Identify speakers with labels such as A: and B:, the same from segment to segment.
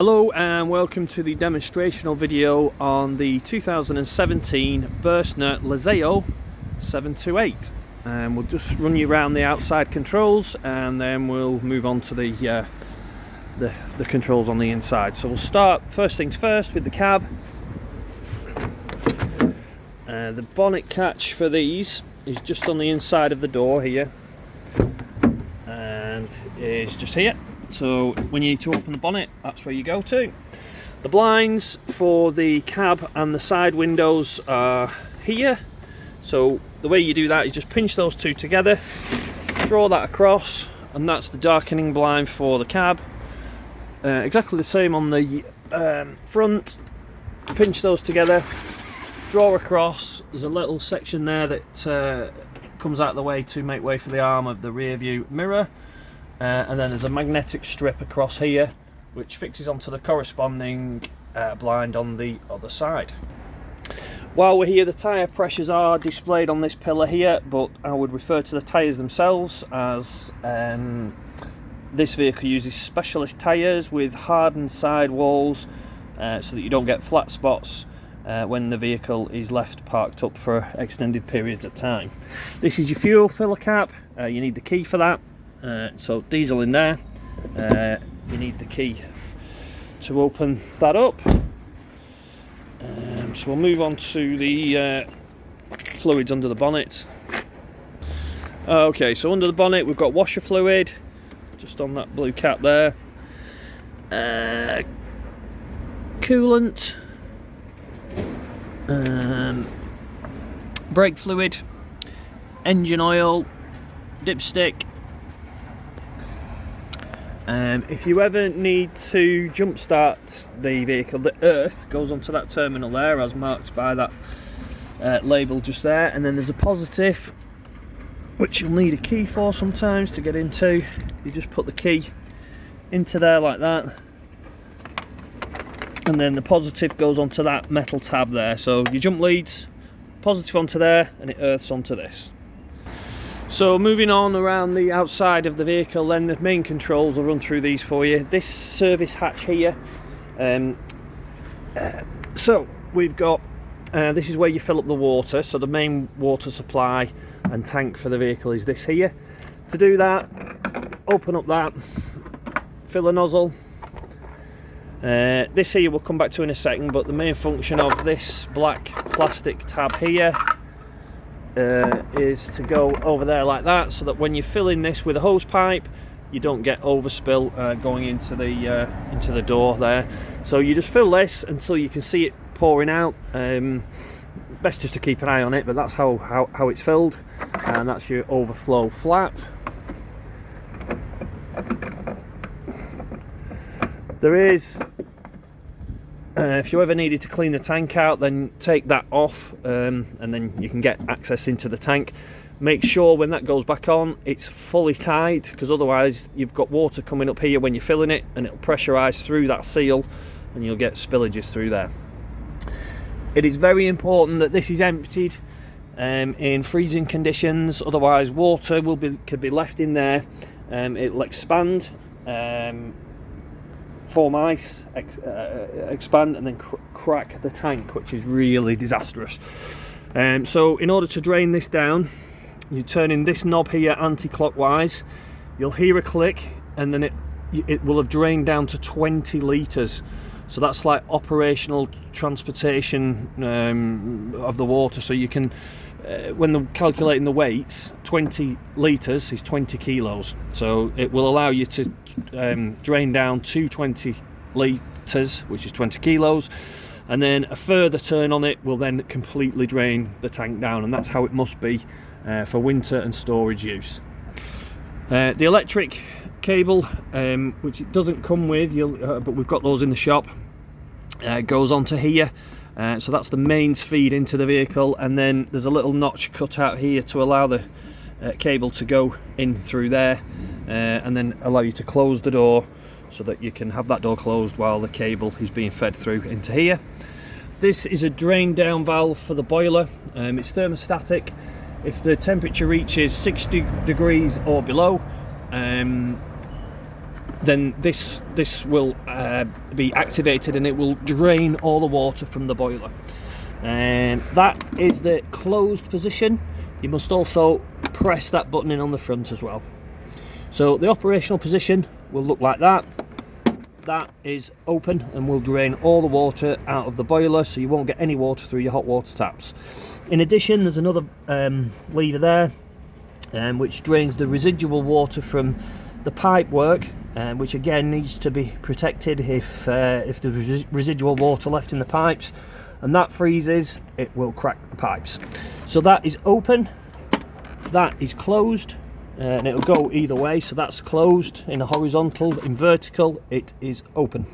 A: Hello and welcome to the demonstrational video on the 2017 Burstner Lyseo 728. And we'll just run you around the outside controls and then we'll move on to the controls on the inside. So we'll start first things first with the cab. The bonnet catch for these is just on the inside of the door here and is just here. So when you need to open the bonnet, that's where you go to. The blinds for the cab and the side windows are here. So the way you do that is just pinch those two together, draw that across, and that's the darkening blind for the cab. Exactly the same on the front. Pinch those together, draw across. There's a little section there that comes out of the way to make way for the arm of the rear view mirror. And then there's a magnetic strip across here which fixes onto the corresponding blind on the other side. While we're here, the tyre pressures are displayed on this pillar here, but I would refer to the tyres themselves as this vehicle uses specialist tyres with hardened sidewalls so that you don't get flat spots when the vehicle is left parked up for extended periods of time. This is your fuel filler cap. You need the key for that. So diesel in there, you need the key to open that up. So we'll move on to the fluids under the bonnet. Okay, so under the bonnet we've got washer fluid, just on that blue cap there, coolant, brake fluid, engine oil, dipstick. If you ever need to jump start the vehicle, the earth goes onto that terminal there as marked by that label just there, and then there's a positive which you'll need a key for sometimes to get into. You just put the key into there like that, and then the positive goes onto that metal tab there. So your jump leads, positive onto there, and it earths onto this. So moving on around the outside of the vehicle, then the main controls will run through these for you. This service hatch here, so we've got, this is where you fill up the water, so the main water supply and tank for the vehicle is this here. To do that, open up that, fill a nozzle. This here we'll come back to in a second, but the main function of this black plastic tab here is to go over there like that, so that when you fill in this with a hose pipe you don't get overspill going into the door there. So you just fill this until you can see it pouring out. Best just to keep an eye on it, but that's how it's filled, and that's your overflow flap. There is if you ever needed to clean the tank out, then take that off and then you can get access into the tank. Make sure when that goes back on it's fully tight, because otherwise you've got water coming up here when you're filling it and it'll pressurise through that seal and you'll get spillages through there. It is very important that this is emptied in freezing conditions, otherwise water could be left in there. It'll expand, form ice, expand, and then crack the tank, which is really disastrous. So in order to drain this down, you turn in this knob here anti-clockwise. You'll hear a click, and then it will have drained down to 20 litres. So that's like operational transportation of the water. So you can, when they're calculating the weights, 20 litres is 20 kilos. So it will allow you to drain down to 20 litres, which is 20 kilos, and then a further turn on it will then completely drain the tank down, and that's how it must be for winter and storage use. The electric cable, which it doesn't come with, but we've got those in the shop, goes onto here. So that's the mains feed into the vehicle, and then there's a little notch cut out here to allow the cable to go in through there, and then allow you to close the door so that you can have that door closed while the cable is being fed through into here. This is a drain down valve for the boiler. It's thermostatic. If the temperature reaches 60 degrees or below, then this will be activated and it will drain all the water from the boiler. And that is the closed position. You must also press that button in on the front as well. So the operational position will look like that. That is open and will drain all the water out of the boiler, so you won't get any water through your hot water taps. In addition, there's another lever there which drains the residual water from the pipe work, which again needs to be protected if there's residual water left in the pipes, and that freezes, it will crack the pipes. So that is open, that is closed, and it'll go either way. So that's closed in a horizontal, in vertical it is open.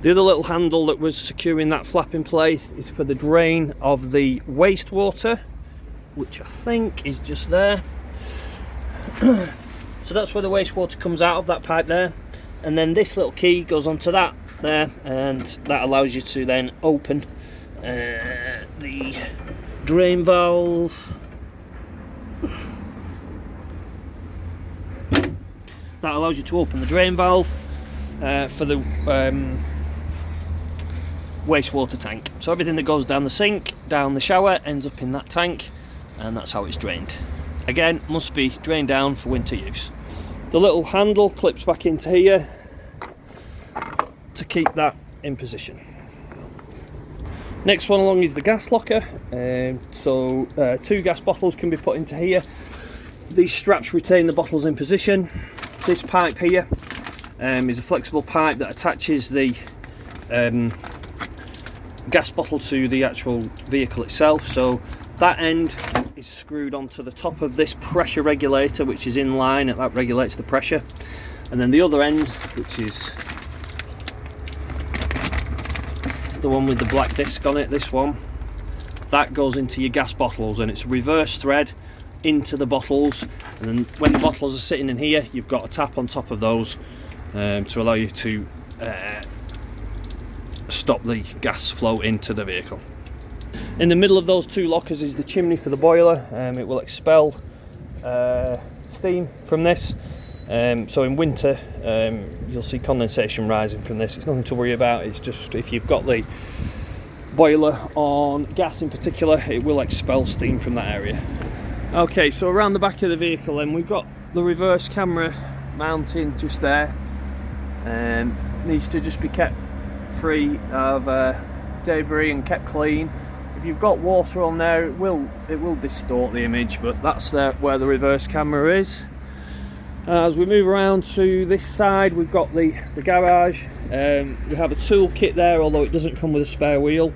A: The other little handle that was securing that flap in place is for the drain of the wastewater, which I think is just there. So that's where the wastewater comes out of that pipe there, and then this little key goes onto that there, and that allows you to then open the drain valve. That allows you to open the drain valve for the wastewater tank. So everything that goes down the sink, down the shower, ends up in that tank, and that's how it's drained. Again, must be drained down for winter use. The little handle clips back into here to keep that in position. Next one along is the gas locker. So 2 gas bottles can be put into here. These straps retain the bottles in position. This pipe here is a flexible pipe that attaches the gas bottle to the actual vehicle itself. So that end is screwed onto the top of this pressure regulator, which is in line, and that regulates the pressure. And then the other end, which is the one with the black disc on it, this one, that goes into your gas bottles, and it's a reverse thread into the bottles. And then when the bottles are sitting in here, you've got a tap on top of those to allow you to stop the gas flow into the vehicle. In the middle of those 2 lockers is the chimney for the boiler. It will expel steam from this. So in winter you'll see condensation rising from this. It's nothing to worry about. It's just if you've got the boiler on gas in particular, it will expel steam from that area. Okay, so around the back of the vehicle then we've got the reverse camera mounting just there. Needs to just be kept free of debris and kept clean. If you've got water on there, it will distort the image, but that's where the reverse camera is. As we move around to this side, we've got the garage. We have a tool kit there, although it doesn't come with a spare wheel.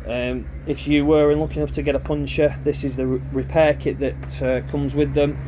A: If you were lucky enough to get a puncher, this is the repair kit that comes with them.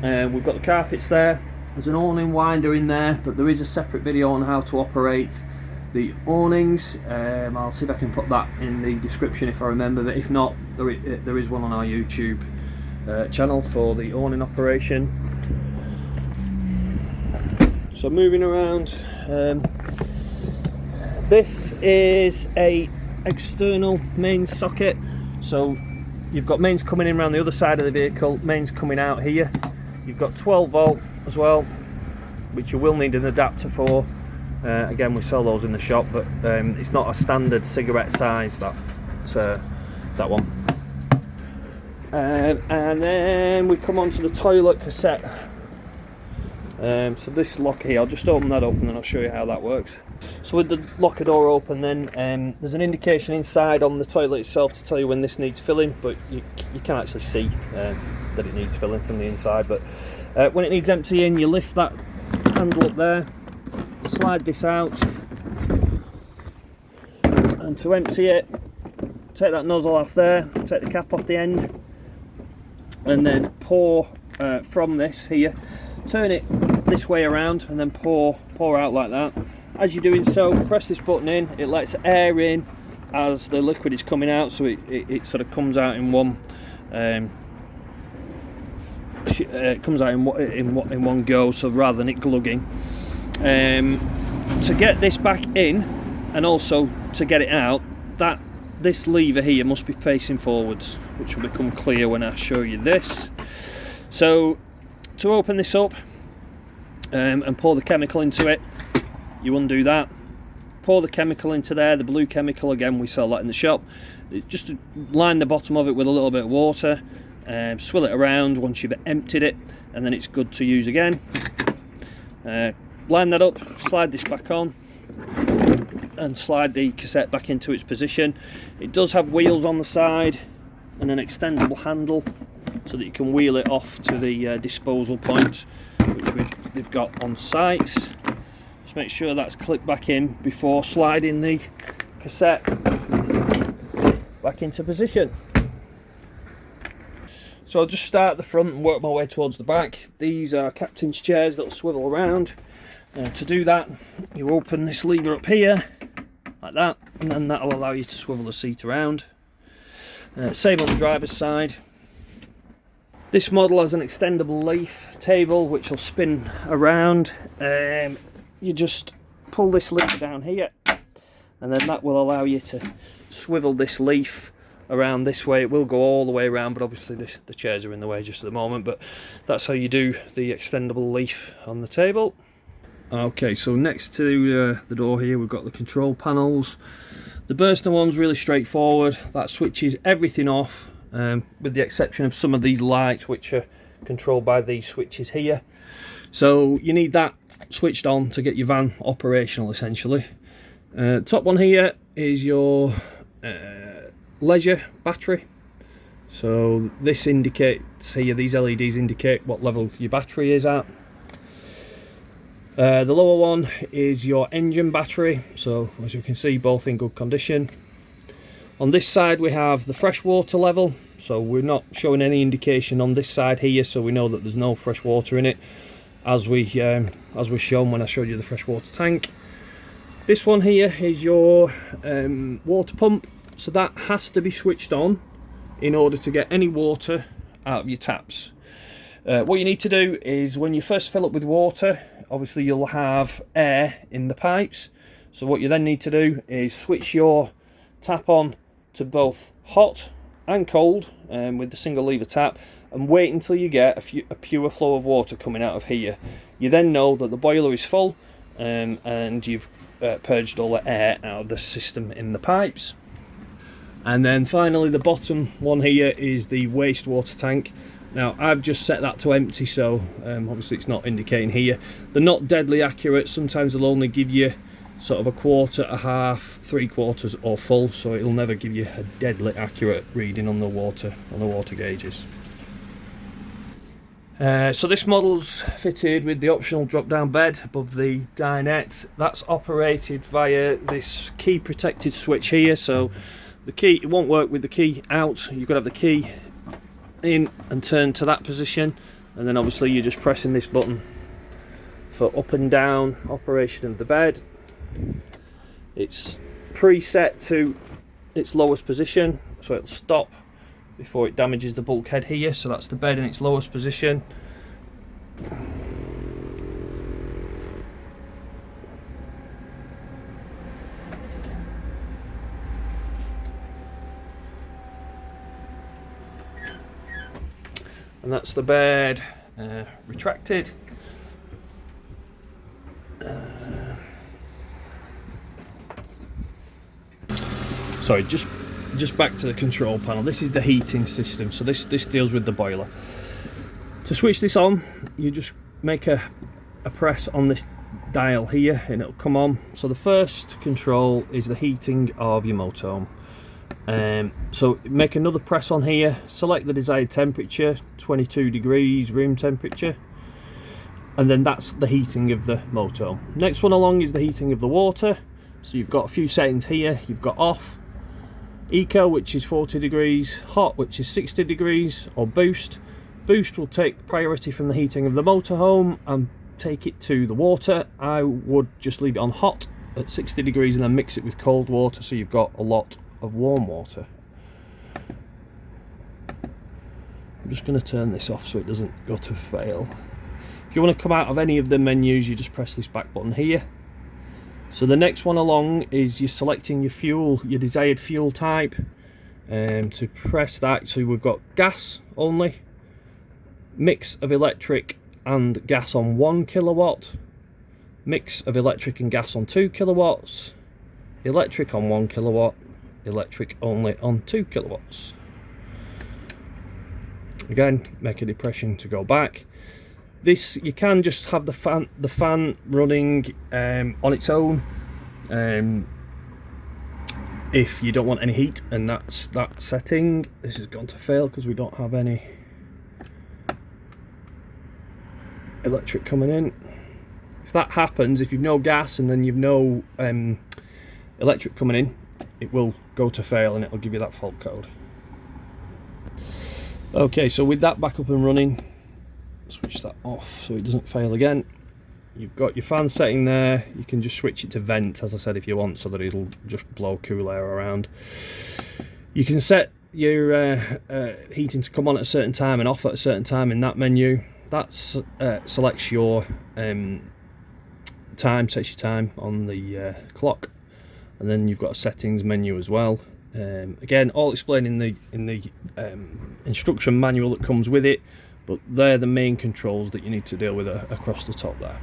A: We've got the carpets there. There's an awning winder in there, but there is a separate video on how to operate the awnings. I'll see if I can put that in the description if I remember, but if not, there is one on our YouTube channel for the awning operation. So moving around, this is a external mains socket. So you've got mains coming in around the other side of the vehicle, mains coming out here. You've got 12 volt as well, which you will need an adapter for. Again, we sell those in the shop, but it's not a standard cigarette size, that one. And then we come on to the toilet cassette. So this lock here, I'll just open that up and then I'll show you how that works. So with the locker door open then, there's an indication inside on the toilet itself to tell you when this needs filling, but you can actually see that it needs filling from the inside. But when it needs emptying, you lift that handle up there, slide this out, and to empty it, take that nozzle off there, take the cap off the end, and then pour from this here, turn it this way around and then pour out like that. As you're doing so, press this button in, it lets air in as the liquid is coming out, so it sort of comes out in one in one go, so rather than it glugging. To get this back in and also to get it out, this lever here must be facing forwards, which will become clear when I show you this. So to open this up, and pour the chemical into it. You undo that, pour the chemical into there, the blue chemical, again we sell that in the shop. Just to line the bottom of it with a little bit of water, swill it around once you've emptied it, and then it's good to use again. Line that up, slide this back on, and slide the cassette back into its position. It does have wheels on the side and an extendable handle so that you can wheel it off to the disposal point, which they've got on site. Just make sure that's clipped back in before sliding the cassette back into position. So I'll just start at the front and work my way towards the back. These are captain's chairs that will swivel around. To do that, you open this lever up here like that, and then that'll allow you to swivel the seat around. Same on the driver's side. This model has an extendable leaf table which will spin around. You just pull this lever down here, and then that will allow you to swivel this leaf around this way. It will go all the way around, but obviously the chairs are in the way just at the moment, but that's how you do the extendable leaf on the table. Okay, so next to the door here we've got the control panels. The Burstner one's really straightforward. That switches everything off, with the exception of some of these lights which are controlled by these switches here. So you need that switched on to get your van operational essentially. Top one here is your leisure battery. So this indicates here, these LEDs indicate what level your battery is at. The lower one is your engine battery, so as you can see both in good condition. On this side we have the freshwater level, so we're not showing any indication on this side here, so we know that there's no fresh water in it, as was shown when I showed you the freshwater tank. This one here is your water pump, so that has to be switched on in order to get any water out of your taps. What you need to do is, when you first fill up with water, obviously you'll have air in the pipes, so what you then need to do is switch your tap on to both hot and cold with the single lever tap, and wait until you get a pure flow of water coming out of here. You then know that the boiler is full, and you've purged all the air out of the system in the pipes. And then finally the bottom one here is the wastewater tank. Now I've just set that to empty, so obviously it's not indicating here. They're not deadly accurate. Sometimes they'll only give you sort of a quarter, a half, 3/4 or full, so it'll never give you a deadly accurate reading on the water gauges. So this model's fitted with the optional drop-down bed above the dinette. That's operated via this key protected switch here, so the key, it won't work with the key out. You've got to have the key in and turn to that position, and then obviously you're just pressing this button for up and down operation of the bed. It's preset to its lowest position, so it'll stop before it damages the bulkhead here. So that's the bed in its lowest position. And that's the bed retracted. Sorry, just back to the control panel. This is the heating system, so this deals with the boiler. To switch this on, you just make a press on this dial here and it'll come on. So the first control is the heating of your motorhome. So make another press on here, select the desired temperature, 22 degrees room temperature, and then that's the heating of the motorhome. Next one along is the heating of the water. So you've got a few settings here. You've got off, eco, which is 40 degrees, hot, which is 60 degrees, or boost. Boost will take priority from the heating of the motorhome and take it to the water. I would just leave it on hot at 60 degrees and then mix it with cold water, so you've got a lot of warm water. I'm just going to turn this off so it doesn't go to fail. If you want to come out of any of the menus, you just press this back button here. So the next one along is you're selecting your fuel, your desired fuel type. To press that, so we've got gas only, mix of electric and gas on 1 kilowatt, mix of electric and gas on 2 kilowatts, electric on 1 kilowatt, electric only on 2 kilowatts. Again, make a depression to go back. This, you can just have the fan running on its own if you don't want any heat, and that's that setting. This has gone to fail because we don't have any electric coming in. If that happens, if you've no gas and then you've no electric coming in, it will go to fail and it'll give you that fault code. Okay, so with that back up and running, switch that off so it doesn't fail again. You've got your fan setting there. You can just switch it to vent, as I said, if you want, so that it'll just blow cool air around. You can set your heating to come on at a certain time and off at a certain time in that menu. That selects your time, sets your time on the clock, and then you've got a settings menu as well. Again, all explained in the instruction manual that comes with it, but they're the main controls that you need to deal with across the top there.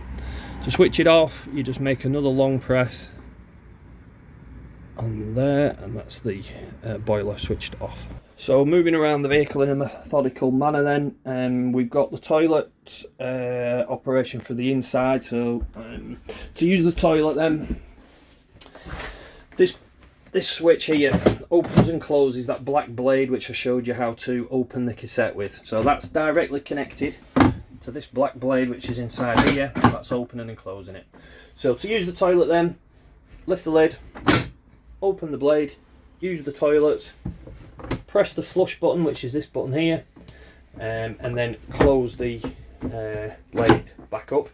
A: To switch it off, you just make another long press on there, and that's the boiler switched off. So moving around the vehicle in a methodical manner then, we've got the toilet operation for the inside. So to use the toilet then, this switch here opens and closes that black blade which I showed you how to open the cassette with. So that's directly connected to this black blade which is inside here. That's opening and closing it. So to use the toilet then, lift the lid, open the blade, use the toilet, press the flush button, which is this button here, and then close the blade back up.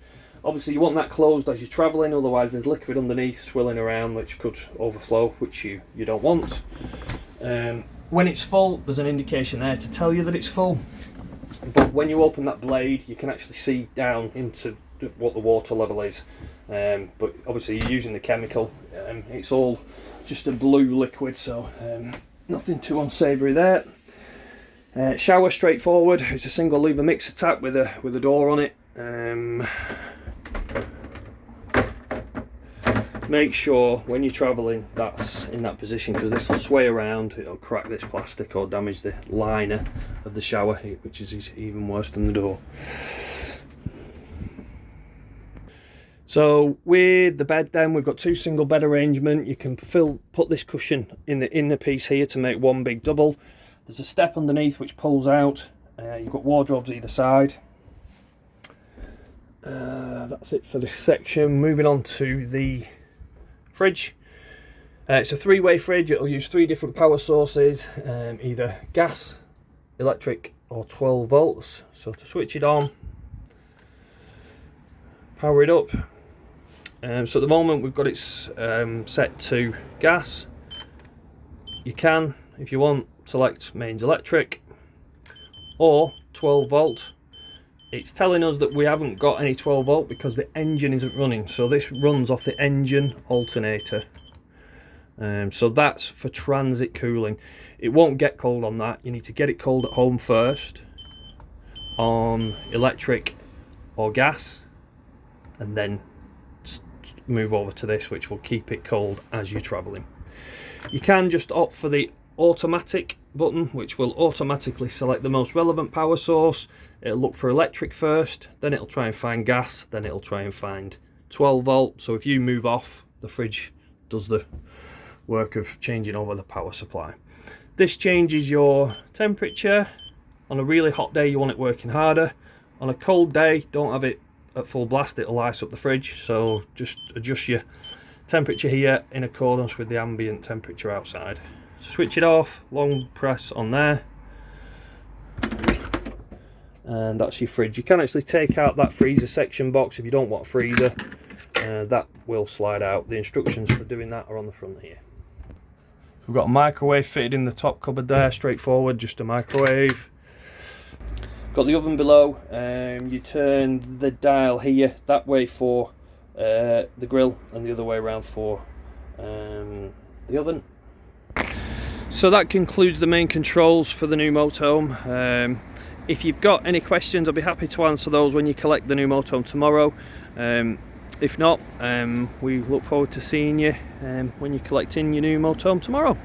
A: Obviously you want that closed as you're travelling, otherwise there's liquid underneath swirling around which could overflow, which you don't want. When it's full, there's an indication there to tell you that it's full, but when you open that blade you can actually see down into what the water level is. But obviously you're using the chemical, it's all just a blue liquid, so nothing too unsavoury there. Shower straightforward, it's a single lever mixer tap with a door on it. Make sure when you're travelling that's in that position, because this will sway around, it'll crack this plastic or damage the liner of the shower, which is even worse than the door. So with the bed then, we've got two single bed arrangement. You can put this cushion in the inner piece here to make one big double. There's a step underneath which pulls out. You've got wardrobes either side. That's it for this section. Moving on to the fridge. It's a three-way fridge. It'll use 3 different power sources, either gas, electric or 12 volts. So to switch it on, power it up. So at the moment we've got it set to gas. You can, if you want, select mains electric or 12 volt. It's telling us that we haven't got any 12 volt because the engine isn't running, so this runs off the engine alternator. So that's for transit cooling. It won't get cold on that. You need to get it cold at home first on electric or gas, and then move over to this, which will keep it cold as you're traveling. You can just opt for the automatic button, which will automatically select the most relevant power source. It'll look for electric first, then it'll try and find gas, then it'll try and find 12 volt. So if you move off, the fridge does the work of changing over the power supply. This changes your temperature. On a really hot day you want it working harder. On a cold day, don't have it at full blast, it'll ice up the fridge, so just adjust your temperature here in accordance with the ambient temperature outside. Switch it off, long press on there, and that's your fridge. You can actually take out that freezer section box if you don't want a freezer. That will slide out. The instructions for doing that are on the front here. We've got a microwave fitted in the top cupboard there, straightforward, just a microwave. Got the oven below. You turn the dial here that way for the grill and the other way around for the oven. So that concludes the main controls for the new motorhome. if you've got any questions, I'll be happy to answer those when you collect the new motorhome tomorrow. If not, we look forward to seeing you when you're collecting your new motorhome tomorrow.